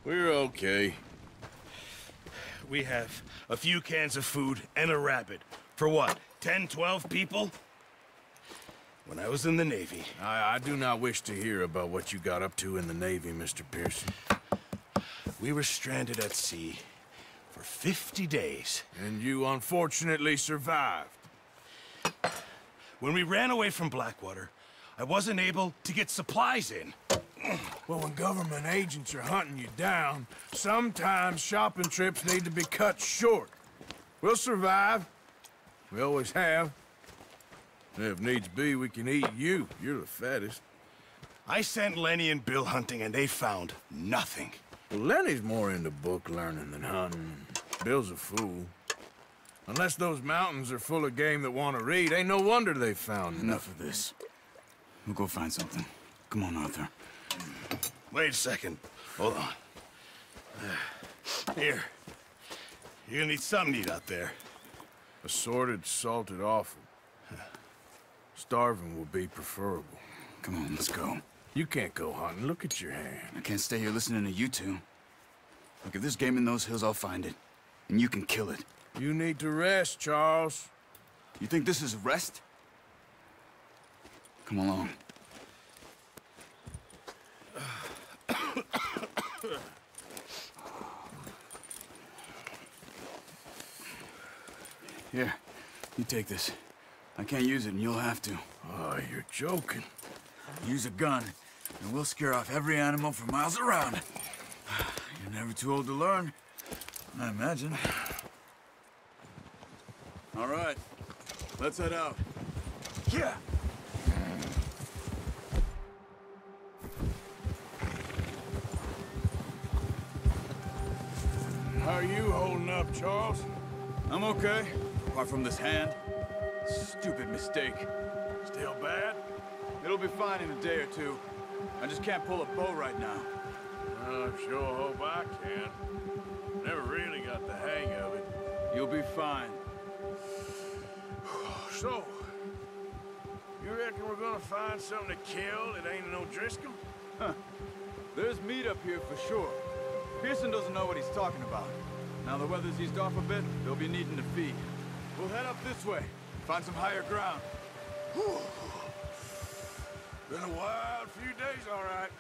We're okay. We have a few cans of food and a rabbit. For what, 10, 12 people? When I was in the Navy... I do not wish to hear about what you got up to in the Navy, Mr. Pearson. We were stranded at sea for 50 days. And you unfortunately survived. When we ran away from Blackwater, I wasn't able to get supplies in. Well, when government agents are hunting you down, sometimes shopping trips need to be cut short. We'll survive. We always have. And if needs be, we can eat you. You're the fattest. I sent Lenny and Bill hunting, and they found nothing. Well, Lenny's more into book learning than hunting. Bill's a fool. Unless those mountains are full of game that want to read, ain't no wonder they found Enough of this. We'll go find something. Come on, Arthur. Wait a second. Hold on. Here. You're gonna need something to eat out there. Assorted, salted offal. Starving will be preferable. Come on, let's go. You can't go hunting. Look at your hand. I can't stay here listening to you two. Look, if there's game in those hills, I'll find it. And you can kill it. You need to rest, Charles. You think this is rest? Come along. Here, you take this. I can't use it, and you'll have to. Oh, you're joking. Use a gun, and we'll scare off every animal for miles around. You're never too old to learn, I imagine. All right, let's head out. Yeah. How are you holding up, Charles? I'm okay, apart from this hand. Stupid mistake. Still bad? It'll be fine in a day or two. I just can't pull a bow right now. I sure hope I can. Never really got the hang of it. You'll be fine. So, you reckon we're gonna find something to kill that ain't no Driscoll? Huh. There's meat up here for sure. Pearson doesn't know what he's talking about. Now the weather's eased off a bit, they'll be needing to feed. We'll head up this way, find some higher ground. Whew. Been a wild few days, all right.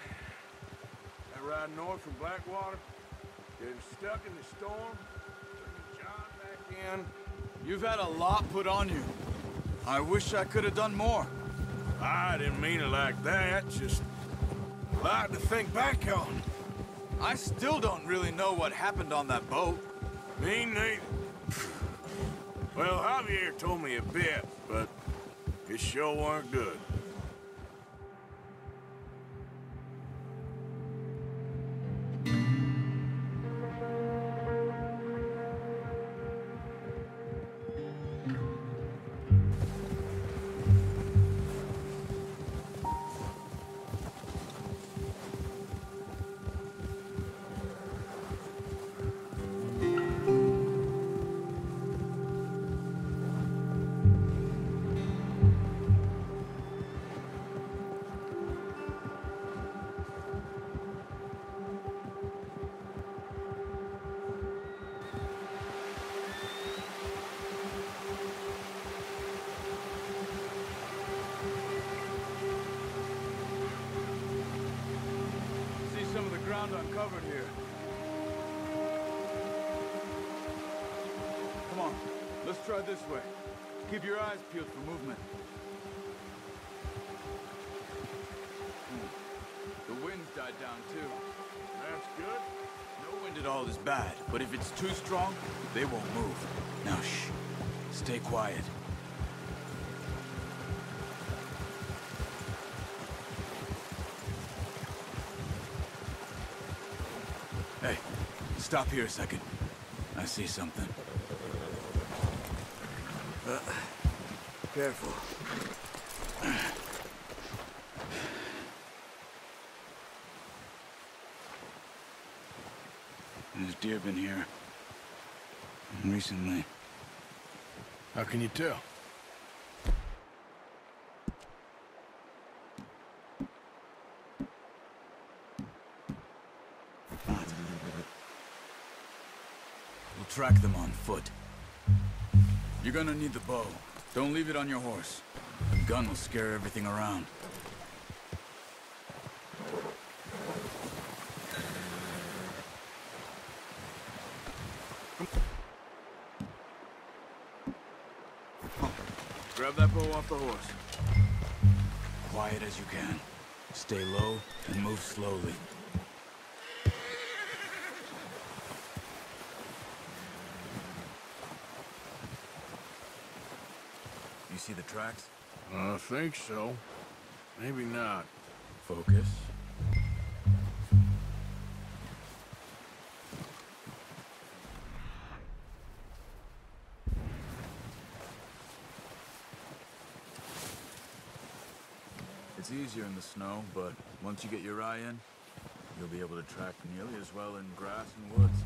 That ride north from Blackwater, getting stuck in the storm, bringing John back in. You've had a lot put on you. I wish I could have done more. I didn't mean it like that, just a lot to think back on. I still don't really know what happened on that boat. Me neither. Well, Javier told me a bit, but it sure weren't good. Uncovered here. Come on, let's try this way. Keep your eyes peeled for movement. The wind's died down too. That's good. No wind at all is bad, but if it's too strong, they won't move. Now shh, stay quiet. Hey, stop here a second. I see something. Careful. There's deer been here. Recently. How can you tell? track them on foot. You're gonna need the bow. Don't leave it on your horse. The gun will scare everything around. Grab that bow off the horse. Quiet as you can. Stay low and move slowly. You see the tracks? I think so. Maybe not. Focus. It's easier in the snow, but once you get your eye in, you'll be able to track nearly as well in grass and woods.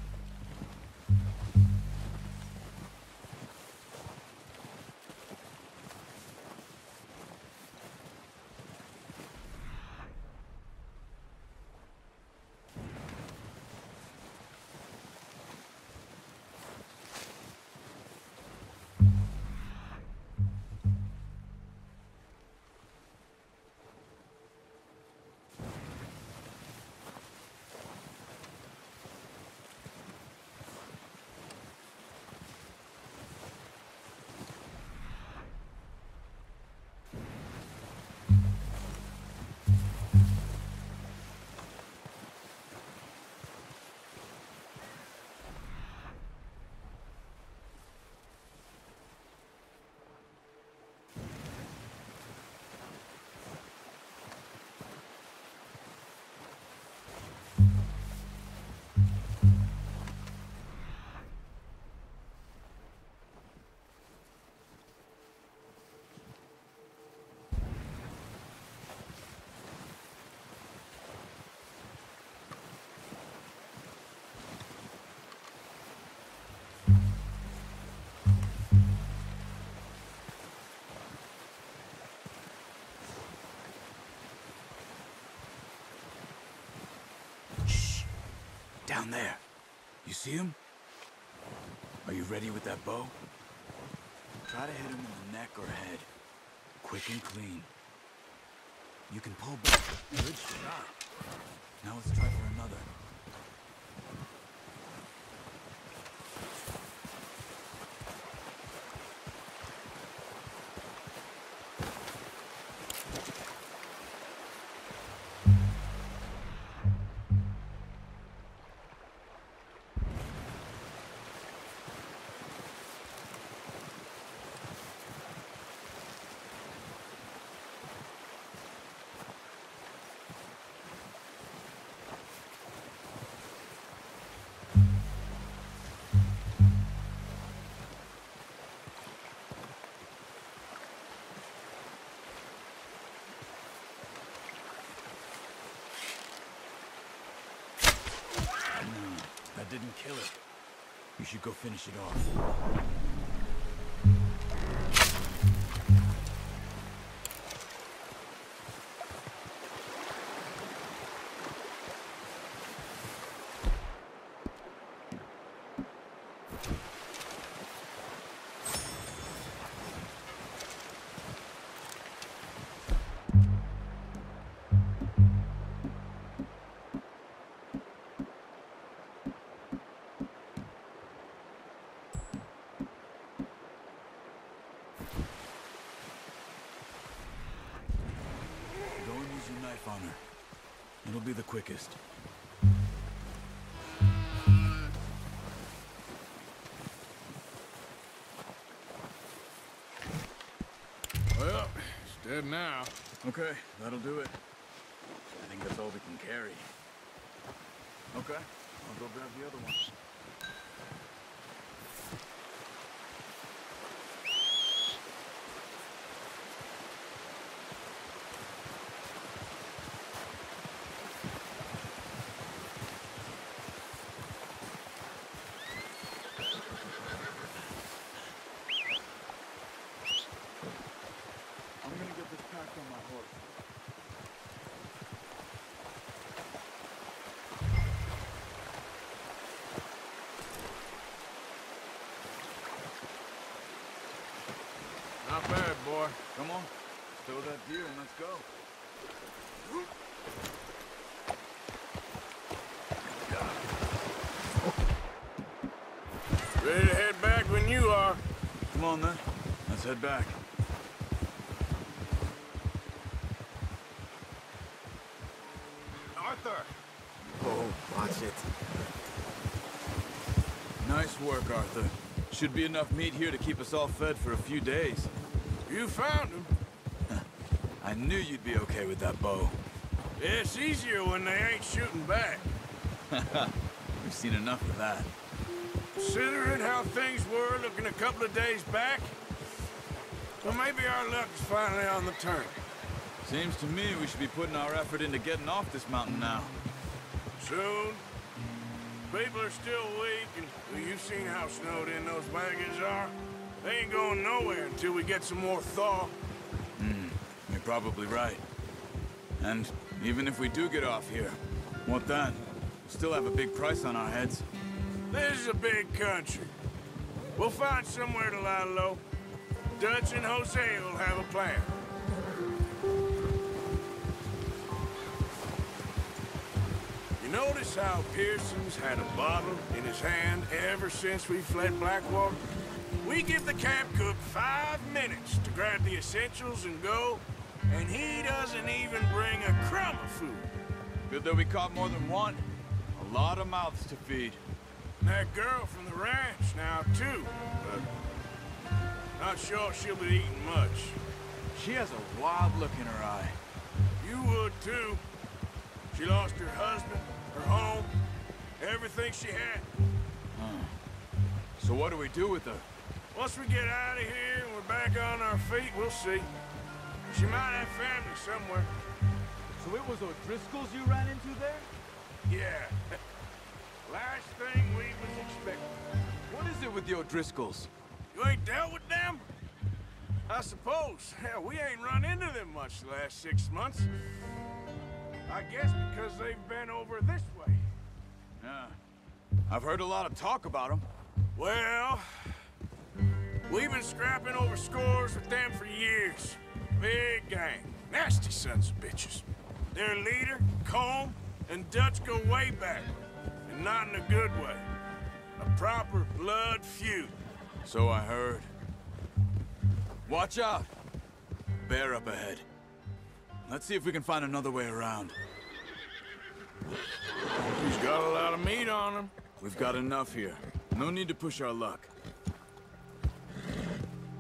Down there. You see him? Are you ready with that bow? Try to hit him in the neck or head. Quick and clean. You can pull back. Good shot. Now let's try for another. That didn't kill it. You should go finish it off. Knife on her. It'll be the quickest. Well, it's dead now. Okay, that'll do it. I think that's all we can carry. Okay, I'll go grab the other one. I'm gonna get this packed on my horse. Throw that gear and let's go. Ready to head back when you are. Come on then. Let's head back. Arthur! Oh, watch it. Nice work, Arthur. Should be enough meat here to keep us all fed for a few days. You found him. I knew you'd be okay with that bow. It's easier when they ain't shooting back. We've seen enough of that. Considering how things were looking a couple of days back, well, maybe our luck is finally on the turn. Seems to me we should be putting our effort into getting off this mountain now. Soon. People are still weak, and well, you've seen how snowed in those wagons are. They ain't going nowhere until we get some more thaw. You're probably right. And even if we do get off here, what then? We'll still have a big price on our heads. This is a big country. We'll find somewhere to lie low. Dutch and Jose will have a plan. You notice how Pearson's had a bottle in his hand ever since we fled Blackwater? We give the camp cook 5 minutes to grab the essentials and go, and he doesn't even bring a crumb of food. Good that we caught more than one. A lot of mouths to feed. And that girl from the ranch now, too, but not sure she'll be eating much. She has a wild look in her eye. You would, too. She lost her husband, her home, everything she had. So what do we do with her? Once we get out of here and we're back on our feet, we'll see. She might have family somewhere. So it was O'Driscoll's you ran into there? Yeah. Last thing we was expecting. What is it with the O'Driscolls? You ain't dealt with them? I suppose. Hell, we ain't run into them much the last 6 months. I guess because they've been over this way. Yeah. I've heard a lot of talk about them. Well, we've been scrapping over scores with them for years. Big gang. Nasty sons of bitches. Their leader, Colm, and Dutch go way back. And not in a good way. A proper blood feud. So I heard. Watch out! Bear up ahead. Let's see if we can find another way around. He's got a lot of meat on him. We've got enough here. No need to push our luck.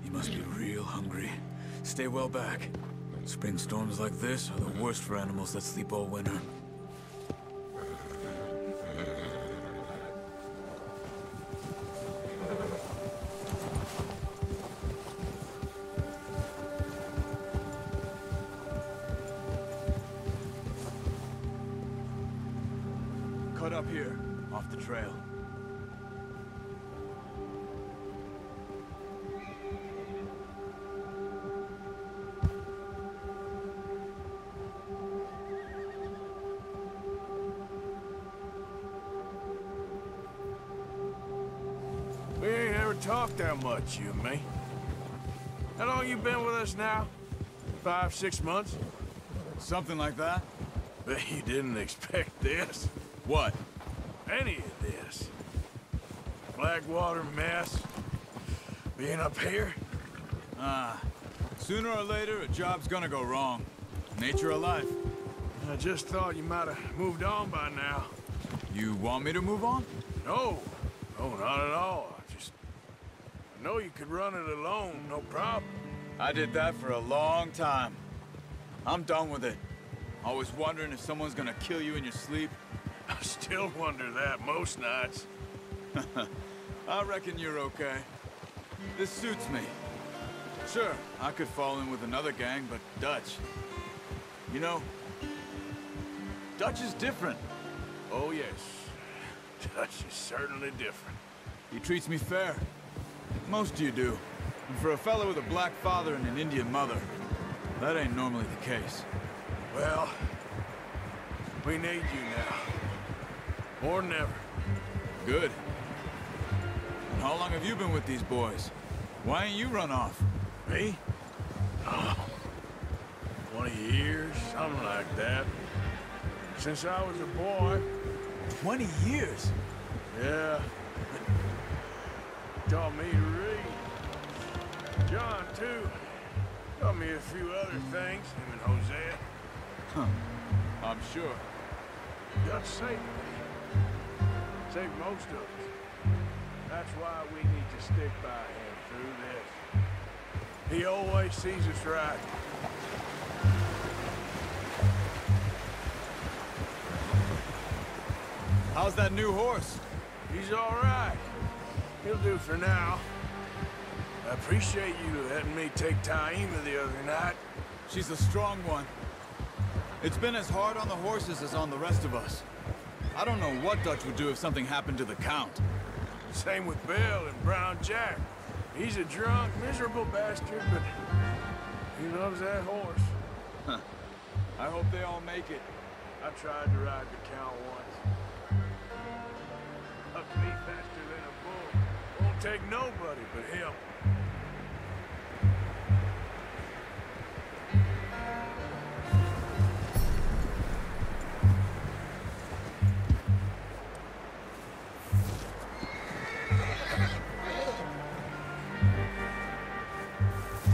He must be real hungry. Stay well back. Spring storms like this are the worst for animals that sleep all winter. Cut up here, off the trail. We ain't ever talked that much, you and me. How long you been with us now? 5, 6 months? Something like that? Bet you didn't expect this. What? Any of this. Blackwater mess. Being up here? Sooner or later, a job's gonna go wrong. Nature of life. I just thought you might have moved on by now. You want me to move on? No. No, not at all. I know you could run it alone, no problem. I did that for a long time. I'm done with it. Always wondering if someone's gonna kill you in your sleep. I still wonder that most nights. I reckon you're okay. This suits me. Sure, I could fall in with another gang, but Dutch... You know, Dutch is different. Oh, yes. Dutch is certainly different. He treats me fair. Most of you do. And for a fellow with a black father and an Indian mother, that ain't normally the case. Well, we need you now. More than ever. Good. And how long have you been with these boys? Why ain't you run off? Me? Oh. Something like that. Since I was a boy. 20 years? Yeah. Taught me to read. John, too. Taught me a few other things, him and Hosea. Huh. I'm sure. God saved me. Saved most of us. That's why we need to stick by him through this. He always sees us right. How's that new horse? He's all right. He'll do for now. I appreciate you letting me take Taima the other night. She's a strong one. It's been as hard on the horses as on the rest of us. I don't know what Dutch would do if something happened to the Count. Same with Bill and Brown Jack. He's a drunk, miserable bastard, but he loves that horse. Huh. I hope they all make it. I tried to ride the Count once. Up me faster than a bull. Won't take nobody but him.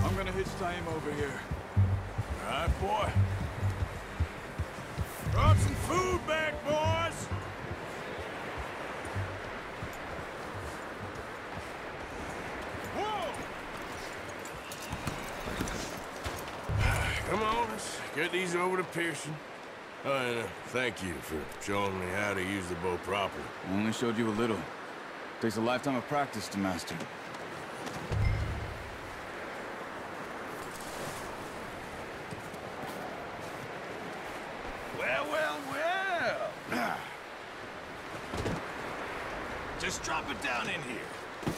I'm gonna hitch Taima over here. All right, boy. Brought some food back, boys! Whoa! Come on, let's get these over to Pearson. Oh, and thank you for showing me how to use the bow properly. I only showed you a little. Takes a lifetime of practice to master. Well, well, well. Just drop it down in here.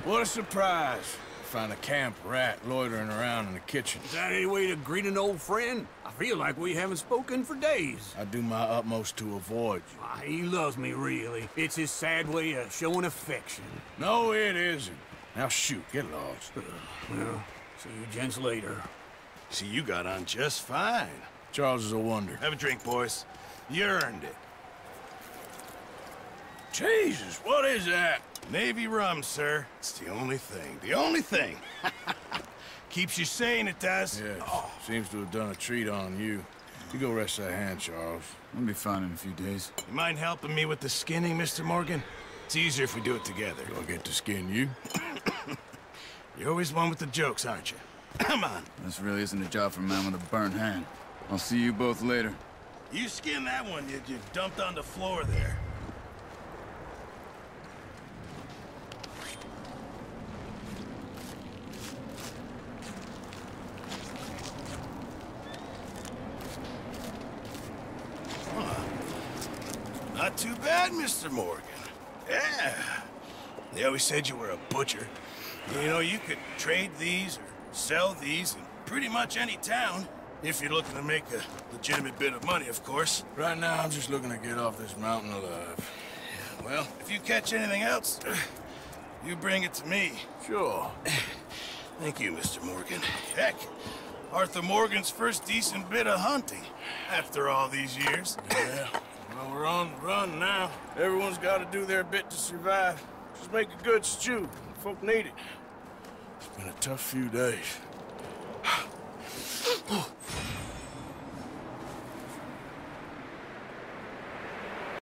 What a surprise. Find a camp rat loitering around in the kitchen. Is that any way to greet an old friend? I feel like we haven't spoken for days. I do my utmost to avoid you. He loves me, really. It's his sad way of showing affection. No, it isn't. Now shoot, get lost. Well, see you gents later. See, you got on just fine. Charles is a wonder. Have a drink, boys. You earned it. Jesus, what is that? Navy rum, sir. It's the only thing. The only thing. Keeps you sane, it does. Yes, seems to have done a treat on you. You go rest that hand, Charles. I'll be fine in a few days. You mind helping me with the skinning, Mr. Morgan? It's easier if we do it together. Do I get to skin you? You're always one with the jokes, aren't you? Come on. This really isn't a job for a man with a burnt hand. I'll see you both later. You skin that one you dumped on the floor there. Not too bad, Mr. Morgan. Yeah. They always said you were a butcher. You know, you could trade these or sell these in pretty much any town. If you're looking to make a legitimate bit of money, of course. Right now, I'm just looking to get off this mountain alive. Well, if you catch anything else, you bring it to me. Sure. Thank you, Mr. Morgan. Heck, Arthur Morgan's first decent bit of hunting after all these years. Yeah. Well, we're on the run now. Everyone's got to do their bit to survive. Just make a good stew. Folk need it. It's been a tough few days.